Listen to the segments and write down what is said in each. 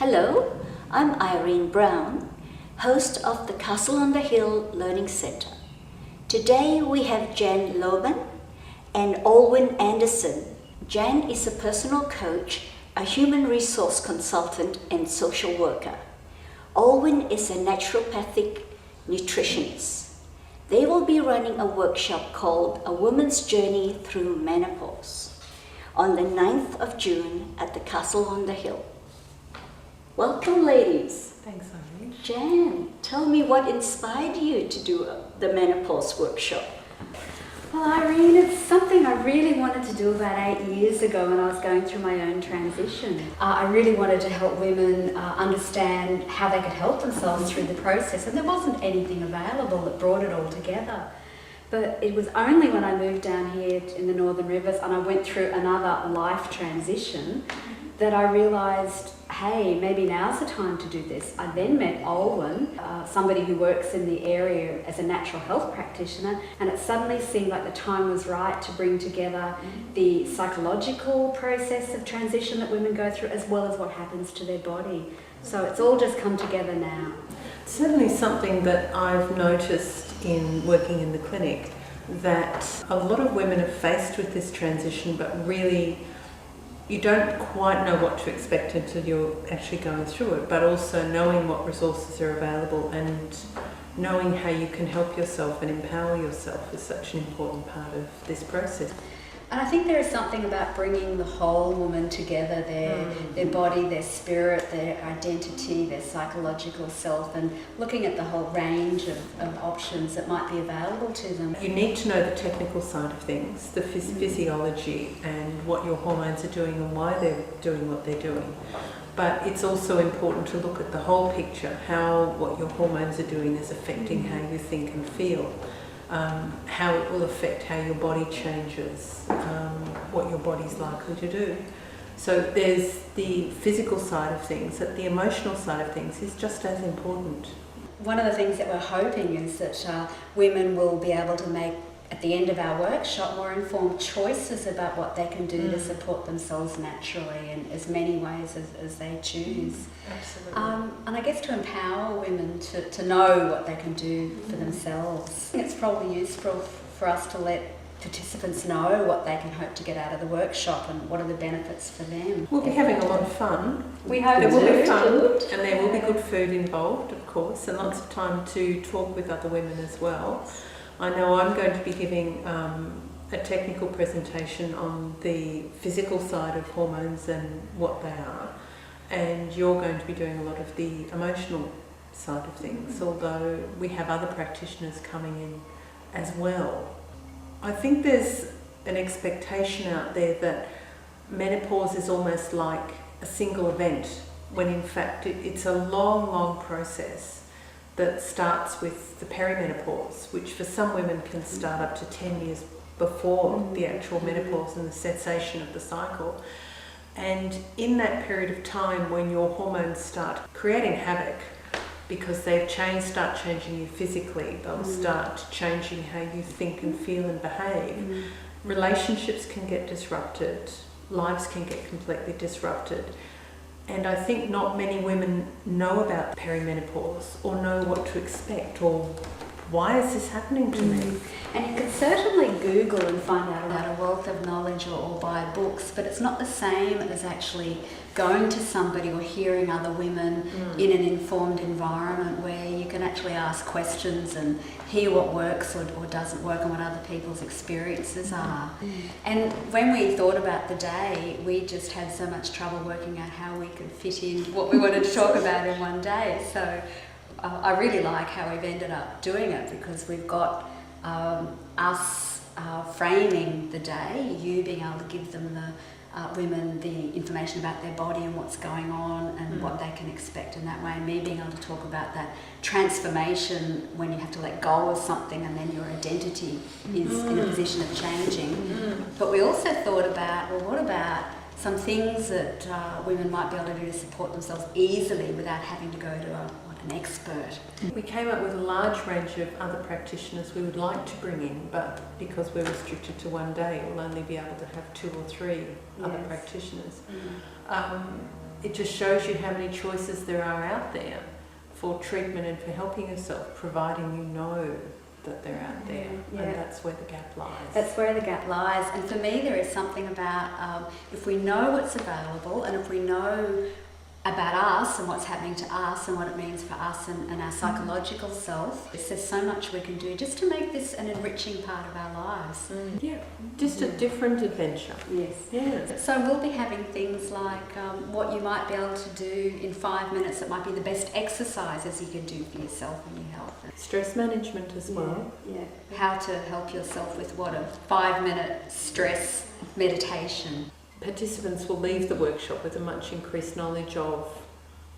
Hello, I'm Irene Brown, host of the Castle on the Hill Learning Centre. Today we have Jan Lobban and Olwen Anderson. Jan is a personal coach, a human resource consultant and social worker. Olwen is a naturopathic nutritionist. They will be running a workshop called A Woman's Journey Through Menopause on the 9th of June at the Castle on the Hill. Welcome, ladies. Thanks, Irene. Jan, tell me what inspired you to do the menopause workshop. Well, Irene, it's something I really wanted to do about 8 years ago when I was going through my own transition. I really wanted to help women understand how they could help themselves through the process, and there wasn't anything available that brought it all together. But it was only when I moved down here in the Northern Rivers and I went through another life transition that I realised, hey, maybe now's the time to do this. I then met Olwen, somebody who works in the area as a natural health practitioner, and it suddenly seemed like the time was right to bring together the psychological process of transition that women go through, as well as what happens to their body. So it's all just come together now. Certainly something that I've noticed in working in the clinic, that a lot of women are faced with this transition, but really you don't quite know what to expect until you're actually going through it, but also knowing what resources are available and knowing how you can help yourself and empower yourself is such an important part of this process. And I think there is something about bringing the whole woman together, their body, their spirit, their identity, their psychological self, and looking at the whole range of options that might be available to them. You need to know the technical side of things, the physiology and what your hormones are doing and why they're doing what they're doing. But it's also important to look at the whole picture, how what your hormones are doing is affecting how you think and feel. How it will affect how your body changes, what your body's likely to do. So there's the physical side of things, but the emotional side of things is just as important. One of the things that we're hoping is that women will be able to make, at the end of our workshop, more informed choices about what they can do to support themselves naturally in as many ways as they choose. Absolutely. And I guess to empower women to know what they can do for themselves. It's probably useful for us to let participants know what they can hope to get out of the workshop and what are the benefits for them. We'll be having a lot of fun. We hope there will to. be fun, and there will be good food involved, of course, and lots of time to talk with other women as well. I know I'm going to be giving a technical presentation on the physical side of hormones and what they are, and you're going to be doing a lot of the emotional side of things, although we have other practitioners coming in as well. I think there's an expectation out there that menopause is almost like a single event, when in fact it's a long process that starts with the perimenopause, which for some women can start up to 10 years before the actual menopause and the cessation of the cycle. And in that period of time, when your hormones start creating havoc, because they start changing you physically, they'll start changing how you think and feel and behave. Relationships can get disrupted, lives can get completely disrupted. And I think not many women know about perimenopause or know what to expect or why is this happening to me. And you can certainly Google and find out about a wealth of knowledge or buy books, but it's not the same as actually going to somebody or hearing other women in an informed environment where you can actually ask questions and hear what works or doesn't work and what other people's experiences are. And when we thought about the day, we just had so much trouble working out how we could fit in what we wanted to talk about in one day. So I really like how we've ended up doing it, because we've got us framing the day, you being able to give them women the information about their body and what's going on and what they can expect in that way, and me being able to talk about that transformation when you have to let go of something and then your identity is in a position of changing. But we also thought about, well, what about some things that women might be able to do to support themselves easily without having to go to an expert. We came up with a large range of other practitioners we would like to bring in, but because we're restricted to one day, we'll only be able to have 2 or 3 other practitioners. it just shows you how many choices there are out there for treatment and for helping yourself, providing you know that they're out there. Yeah. And that's where the gap lies. That's where the gap lies. And for me, there is something about if we know what's available and if we know about us and what's happening to us and what it means for us and our psychological self, there's so much we can do just to make this an enriching part of our lives. Yeah, just a different adventure. Yes. Yeah. So we'll be having things like what you might be able to do in 5 minutes that might be the best exercises you can do for yourself and your health. Stress management as well. Yeah. How to help yourself with what a 5-minute stress meditation. Participants will leave the workshop with a much increased knowledge of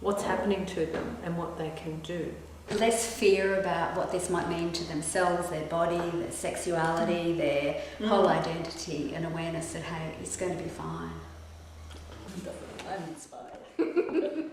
what's happening to them and what they can do. Less fear about what this might mean to themselves, their body, their sexuality, their whole identity, and awareness that, hey, it's going to be fine. I'm inspired.